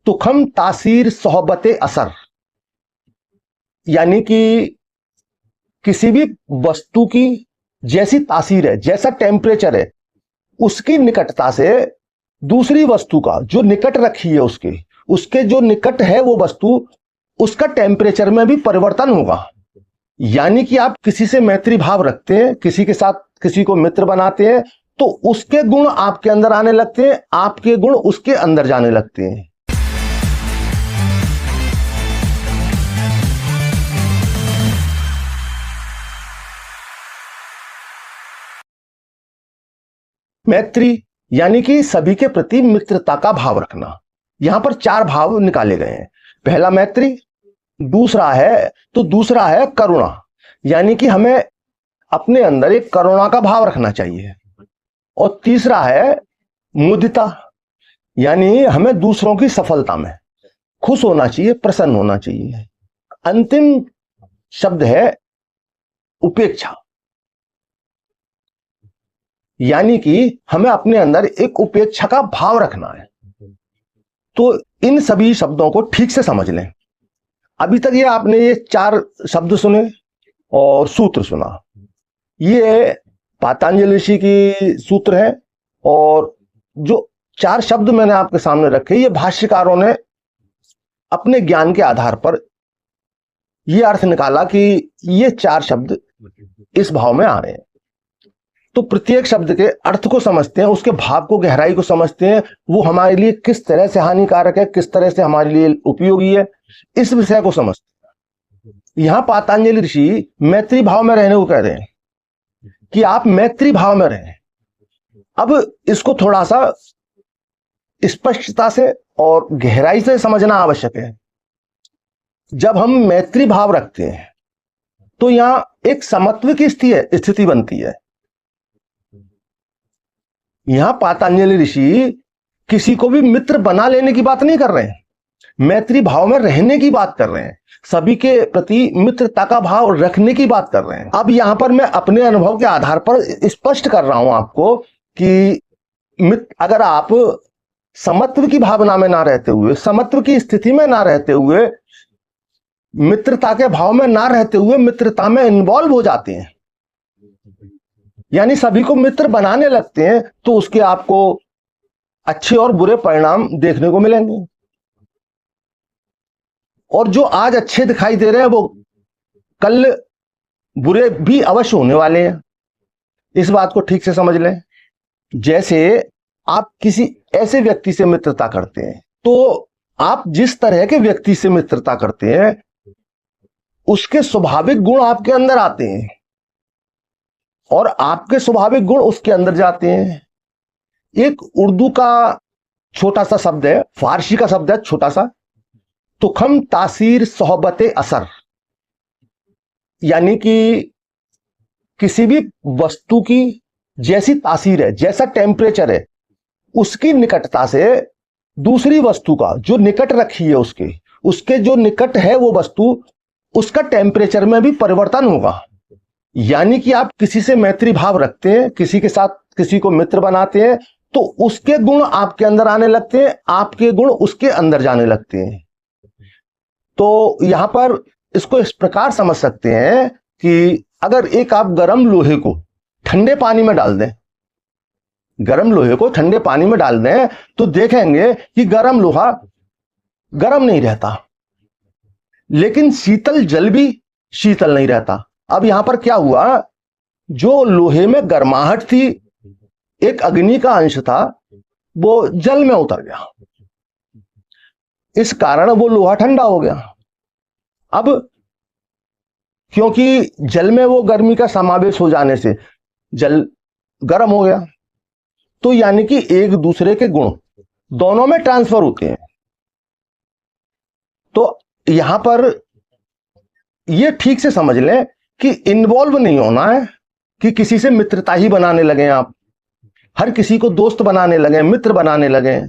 तुखम तासीर सोहबते असर, यानी कि किसी भी वस्तु की जैसी तासीर है, जैसा टेम्परेचर है, उसकी निकटता से दूसरी वस्तु का जो निकट रखी है उसके जो निकट है वो वस्तु, उसका टेम्परेचर में भी परिवर्तन होगा। यानी कि आप किसी से मैत्री भाव रखते हैं, किसी के साथ किसी को मित्र बनाते हैं, तो उसके गुण आपके अंदर आने लगते हैं, आपके गुण उसके अंदर जाने लगते हैं। मैत्री यानी कि सभी के प्रति मित्रता का भाव रखना। यहां पर 4 भाव निकाले गए हैं। पहला मैत्री, दूसरा है करुणा, यानी कि हमें अपने अंदर एक करुणा का भाव रखना चाहिए। और तीसरा है मुदिता, यानी हमें दूसरों की सफलता में खुश होना चाहिए, प्रसन्न होना चाहिए। अंतिम शब्द है उपेक्षा, यानी कि हमें अपने अंदर एक उपेक्षा का भाव रखना है। तो इन सभी शब्दों को ठीक से समझ लें। अभी तक आपने 4 शब्द सुने और सूत्र सुना। ये पातंजलि ऋषि की सूत्र है, और जो 4 शब्द मैंने आपके सामने रखे, ये भाष्यकारों ने अपने ज्ञान के आधार पर ये अर्थ निकाला कि ये 4 शब्द इस भाव में आ रहे हैं। तो प्रत्येक शब्द के अर्थ को समझते हैं, उसके भाव को, गहराई को समझते हैं, वो हमारे लिए किस तरह से हानिकारक है, किस तरह से हमारे लिए उपयोगी है, इस विषय को समझते हैं। यहां पातंजलि ऋषि मैत्री भाव में रहने को कह रहे हैं कि आप मैत्री भाव में रहें। अब इसको थोड़ा सा स्पष्टता से और गहराई से समझना आवश्यक है। जब हम मैत्री भाव रखते हैं तो यहां एक समत्व की स्थिति बनती है। यहां पातंजलि ऋषि किसी को भी मित्र बना लेने की बात नहीं कर रहे हैं, मैत्री भाव में रहने की बात कर रहे हैं, सभी के प्रति मित्रता का भाव रखने की बात कर रहे हैं। अब यहां पर मैं अपने अनुभव के आधार पर स्पष्ट कर रहा हूं आपको कि अगर आप समत्व की भावना में ना रहते हुए, समत्व की स्थिति में ना रहते हुए, मित्रता के भाव में ना रहते हुए मित्रता में इन्वॉल्व हो जाते हैं, यानी सभी को मित्र बनाने लगते हैं, तो उसके आपको अच्छे और बुरे परिणाम देखने को मिलेंगे। और जो आज अच्छे दिखाई दे रहे हैं वो कल बुरे भी अवश्य होने वाले हैं। इस बात को ठीक से समझ लें। जैसे आप किसी ऐसे व्यक्ति से मित्रता करते हैं, तो आप जिस तरह के व्यक्ति से मित्रता करते हैं उसके स्वाभाविक गुण आपके अंदर आते हैं और आपके स्वाभाविक गुण उसके अंदर जाते हैं। एक उर्दू का छोटा सा शब्द है, फारसी का शब्द है छोटा सा, तुखम तासीर सोहबते असर, यानी कि किसी भी वस्तु की जैसी तासीर है, जैसा टेम्परेचर है, उसकी निकटता से दूसरी वस्तु का जो निकट रखी है उसके जो निकट है वो वस्तु, उसका टेम्परेचर में भी परिवर्तन होगा। यानी कि आप किसी से मैत्री भाव रखते हैं, किसी के साथ किसी को मित्र बनाते हैं, तो उसके गुण आपके अंदर आने लगते हैं, आपके गुण उसके अंदर जाने लगते हैं। तो यहां पर इसको इस प्रकार समझ सकते हैं कि अगर एक आप गर्म लोहे को ठंडे पानी में डाल दें, गर्म लोहे को ठंडे पानी में डाल दें, तो देखेंगे कि गर्म लोहा गर्म नहीं रहता, लेकिन शीतल जल भी शीतल नहीं रहता। अब यहां पर क्या हुआ, जो लोहे में गर्माहट थी, एक अग्नि का अंश था, वो जल में उतर गया, इस कारण वो लोहा ठंडा हो गया। अब क्योंकि जल में वो गर्मी का समावेश हो जाने से जल गर्म हो गया, तो यानी कि एक दूसरे के गुण दोनों में ट्रांसफर होते हैं। तो यहां पर ये ठीक से समझ लें कि इन्वॉल्व नहीं होना है कि किसी से मित्रता ही बनाने लगे आप, हर किसी को दोस्त बनाने लगे, मित्र बनाने लगे,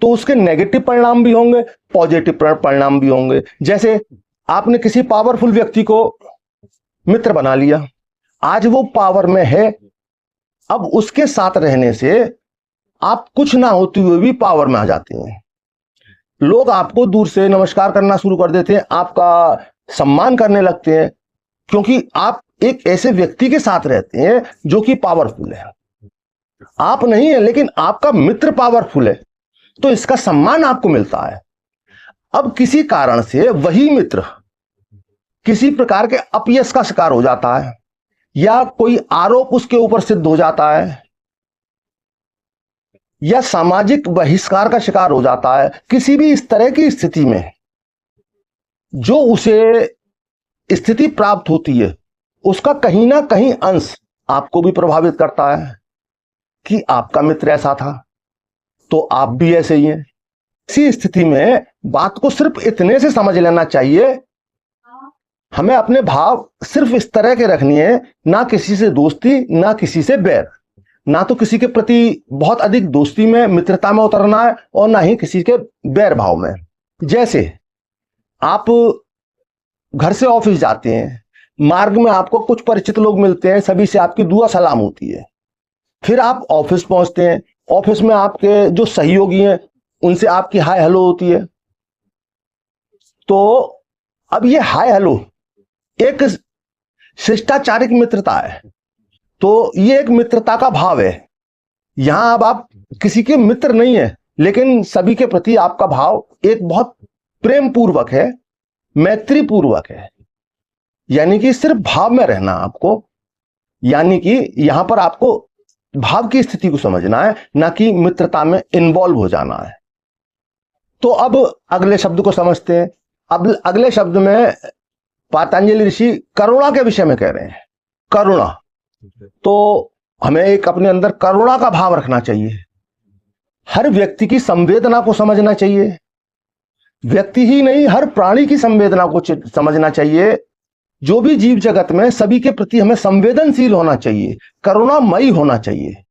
तो उसके नेगेटिव परिणाम भी होंगे, पॉजिटिव परिणाम भी होंगे। जैसे आपने किसी पावरफुल व्यक्ति को मित्र बना लिया, आज वो पावर में है, अब उसके साथ रहने से आप कुछ ना होते हुए भी पावर में आ जाते हैं। लोग आपको दूर से नमस्कार करना शुरू कर देते हैं, आपका सम्मान करने लगते हैं, क्योंकि आप एक ऐसे व्यक्ति के साथ रहते हैं जो कि पावरफुल है। आप नहीं है, लेकिन आपका मित्र पावरफुल है, तो इसका सम्मान आपको मिलता है। अब किसी कारण से वही मित्र किसी प्रकार के अपयश का शिकार हो जाता है, या कोई आरोप उसके ऊपर सिद्ध हो जाता है, या सामाजिक बहिष्कार का शिकार हो जाता है, किसी भी इस तरह की स्थिति में जो उसे स्थिति प्राप्त होती है, उसका कहीं ना कहीं अंश आपको भी प्रभावित करता है कि आपका मित्र ऐसा था तो आप भी ऐसे ही हैं। इसी स्थिति में बात को सिर्फ इतने से समझ लेना चाहिए, हमें अपने भाव सिर्फ इस तरह के रखनी है, ना किसी से दोस्ती, ना किसी से बैर, ना तो किसी के प्रति बहुत अधिक दोस्ती में, मित्रता में उतरना है, और ना ही किसी के बैर भाव में। जैसे आप घर से ऑफिस जाते हैं, मार्ग में आपको कुछ परिचित लोग मिलते हैं, सभी से आपकी दुआ सलाम होती है। फिर आप ऑफिस पहुंचते हैं, ऑफिस में आपके जो सहयोगी हैं उनसे आपकी हाय हेलो होती है। तो अब ये हाय हेलो एक शिष्टाचारिक मित्रता है, तो ये एक मित्रता का भाव है। यहां अब आप किसी के मित्र नहीं है, लेकिन सभी के प्रति आपका भाव एक बहुत प्रेम पूर्वक है, मैत्री पूर्वक है। यानी कि सिर्फ भाव में रहना आपको, यानी कि यहां पर आपको भाव की स्थिति को समझना है, ना कि मित्रता में इन्वॉल्व हो जाना है। तो अब अगले शब्द को समझते हैं। अब अगले शब्द में पतंजलि ऋषि करुणा के विषय में कह रहे हैं। करुणा, तो हमें एक अपने अंदर करुणा का भाव रखना चाहिए, हर व्यक्ति की संवेदना को समझना चाहिए, व्यक्ति ही नहीं हर प्राणी की संवेदना को समझना चाहिए। जो भी जीव जगत में, सभी के प्रति हमें संवेदनशील होना चाहिए, करुणामयी होना चाहिए।